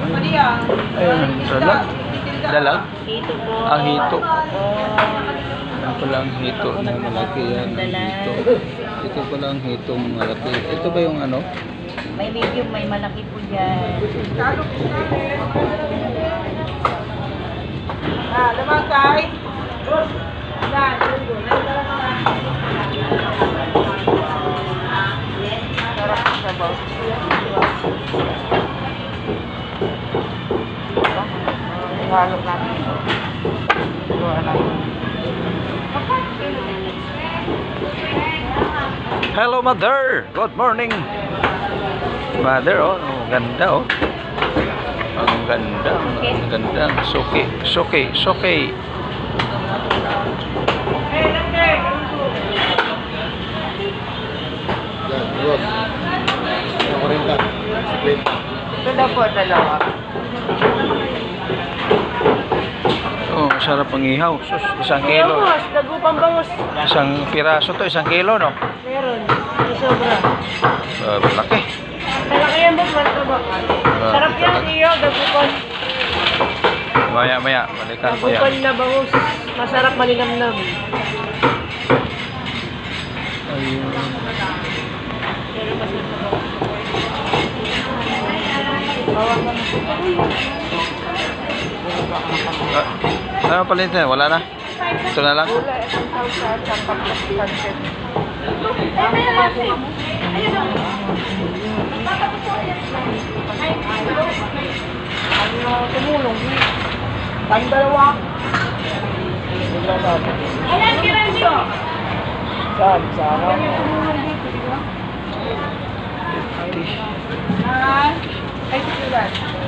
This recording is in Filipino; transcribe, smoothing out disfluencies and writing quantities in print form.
Ayun, dalag. Dalag? Hito po. Ang hito. Ito pala ang hito na malaki yan. Ang hito. Ito pala ang hitong malaki. Ito ba yung ano? May medium, may malaki po dyan. Lamang kahit. Sarap sa sabaw. Halo natin ito. Gawa natin. Hello, mother! Good morning! Mother, oh. Ang ganda, oh. Ang ganda. Ang ganda. Suki. Suki. Suki. Ito daw po, dalawa. Oh, masarap ang ihaw. Sus, 1 kilo. Bangus, dagupang bangus. Isang piraso to, 1 kilo, no? Meron. May sobra. Malaki. Malaki yan boss, malaki ba? Sarap yan, iyo, dagupang. Maya, balikan ko yan. Dagupang na bangus. Masarap malinamnam. Ayun. Pero masarap na bangus. Ano pala ito? Wala na? Ito na lang? Wala, isang tawsa sa pagkakansin. Ano, tumulong. Tayong dalawa. Ayan, kiranjo! Saan? Saan? Ay, sikulan.